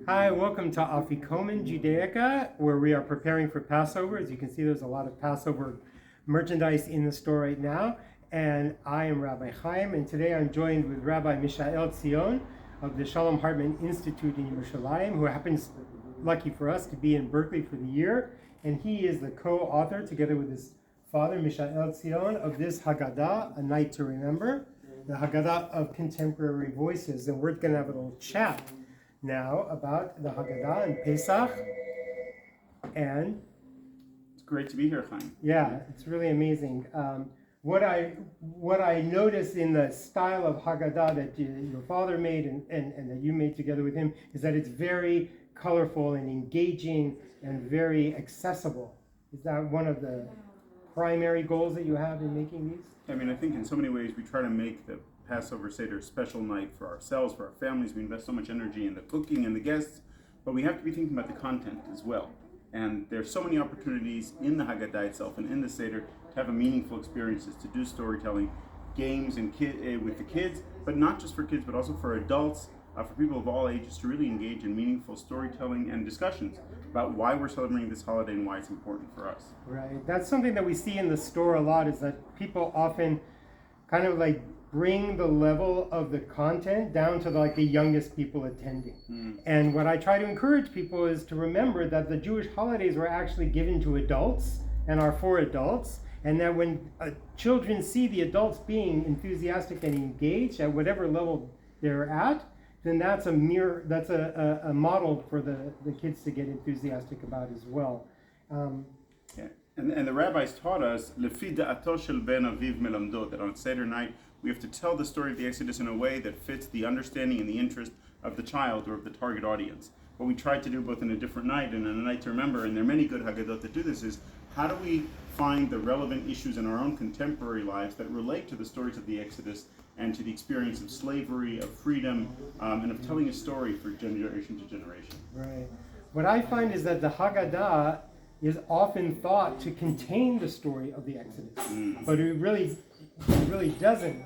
Hi, welcome to Afikomen Judaica, where we are preparing for Passover. As you can see, there's a lot of Passover merchandise in the store right now. And I am Rabbi Chaim, and today I'm joined with Rabbi Mishael of the Shalom Hartman Institute in Yerushalayim, who happens, lucky for us, to be in Berkeley for the year. And he is the co-author, together with his father, Mishael of this Haggadah, A Night to Remember, the Haggadah of Contemporary Voices. And we're going to have a little chat now about the Haggadah and Pesach, and it's great to be here, Chaim. Yeah, it's really amazing. What I noticed in the style of Haggadah that your father made and that you made together with him is that it's very colorful and engaging and very accessible. Is that one of the primary goals that you have in making these? I mean, I think in so many ways we try to make the Passover Seder a special night for ourselves, for our families. We invest so much energy in the cooking and the guests, but we have to be thinking about the content as well. And there's so many opportunities in the Haggadah itself and in the Seder to have a meaningful experiences, to do storytelling, games and with the kids, but not just for kids, but also for adults, for people of all ages, to really engage in meaningful storytelling and discussions about why we're celebrating this holiday and why it's important for us. Right. That's something that we see in the store a lot, is that people often kind of like bring the level of the content down to like the youngest people attending. And what I try to encourage people is to remember that the Jewish holidays were actually given to adults and are for adults, and that when children see the adults being enthusiastic and engaged at whatever level they're at, then that's a model for the kids to get enthusiastic about as well. Yeah. And the rabbis taught us, Lefi da'ato shel ben aviv melamdo, that on Seder night we have to tell the story of the Exodus in a way that fits the understanding and the interest of the child or of the target audience. What we tried to do both in a different night and in a night to remember, and there are many good Haggadot that do this, is how do we find the relevant issues in our own contemporary lives that relate to the stories of the Exodus and to the experience of slavery, of freedom, and of telling a story for generation to generation. Right. What I find is that the Haggadah is often thought to contain the story of the Exodus, but it really doesn't.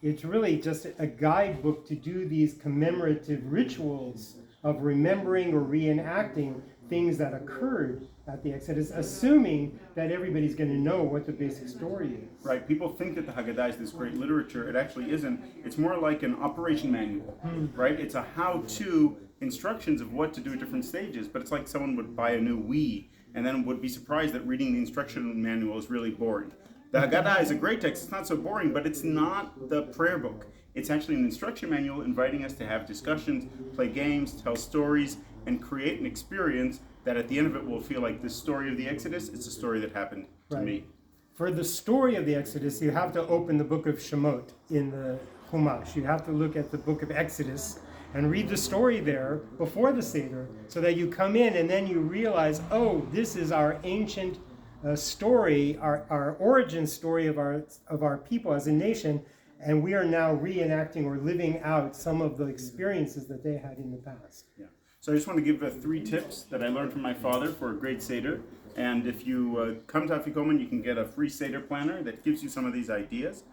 It's really just a guidebook to do these commemorative rituals of remembering or reenacting things that occurred at the Exodus, assuming that everybody's going to know what the basic story is. Right. People think that the Haggadah is this great literature. It actually isn't. It's more like an operation manual, right? It's a how-to instructions of what to do at different stages, but it's like someone would buy a new Wii and then would be surprised that reading the instruction manual is really boring. The Haggadah is a great text. It's not so boring, but it's not the prayer book. It's actually an instruction manual inviting us to have discussions, play games, tell stories, and create an experience that at the end of it will feel like this story of the Exodus, it's a story that happened to me. For the story of the Exodus, you have to open the book of Shemot in the Chumash. You have to look at the book of Exodus and read the story there before the Seder, so that you come in and then you realize, oh, this is our ancient story, our origin story of our people as a nation, and we are now reenacting or living out some of the experiences that they had in the past. Yeah. So I just want to give 3 tips that I learned from my father for a great Seder. And if you come to Afikomen, you can get a free Seder planner that gives you some of these ideas.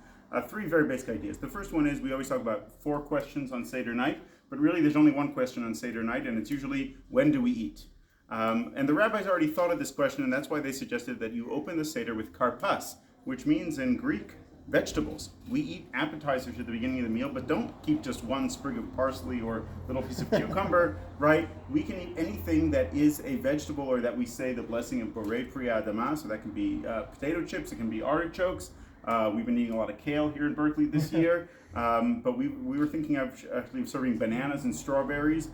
3 very basic ideas. The first one is we always talk about 4 questions on Seder night, but really there's only one question on Seder night, and it's usually, when do we eat? And the rabbis already thought of this question, and that's why they suggested that you open the Seder with karpas, which means in Greek, vegetables. We eat appetizers at the beginning of the meal, but don't keep just one sprig of parsley or a little piece of cucumber, right? We can eat anything that is a vegetable, or that we say the blessing of borei pri adama, so that can be potato chips, it can be artichokes. We've been eating a lot of kale here in Berkeley this year, but we were thinking of actually serving bananas and strawberries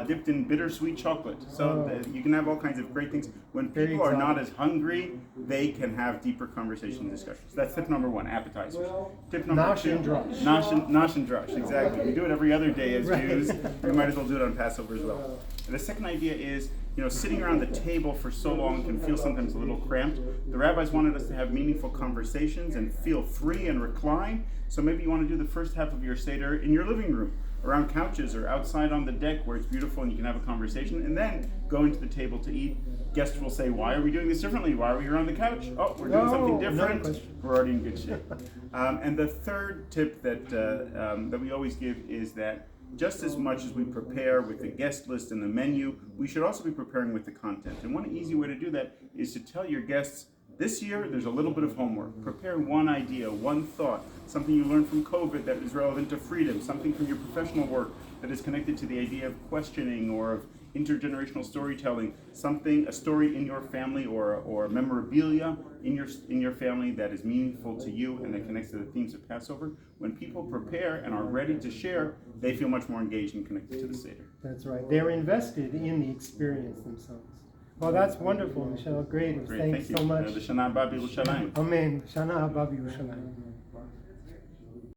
dipped in bittersweet chocolate. So you can have all kinds of great things. When people are not as hungry, they can have deeper conversations and discussions. That's tip number 1, appetizers. Tip number 2, Nash and Drush, exactly. We do it every other day as Jews. We might as well do it on Passover as well. And the second idea is, sitting around the table for so long can feel sometimes a little cramped. The rabbis wanted us to have meaningful conversations and feel free and recline. So maybe you want to do the first half of your Seder in your living room, around couches or outside on the deck where it's beautiful and you can have a conversation, and then go into the table to eat. Guests will say, why are we doing this differently? Why are we here on the couch? Oh, we're doing something different. We're already in good shape. And the third tip that we always give is that just as much as we prepare with the guest list and the menu, we should also be preparing with the content. And one easy way to do that is to tell your guests, this year there's a little bit of homework. Prepare one idea, one thought, something you learned from COVID that is relevant to freedom, something from your professional work that is connected to the idea of questioning or of intergenerational storytelling, a story in your family or memorabilia in your family that is meaningful to you and that connects to the themes of Passover. When people prepare and are ready to share, they feel much more engaged and connected to the Seder. That's right. They're invested in the experience themselves. Well, that's wonderful, Mishael. Great. Thanks Thank you. so much. L'shana haba b'Yerushalayim. Amen. Shana haba b'Yerushalayim.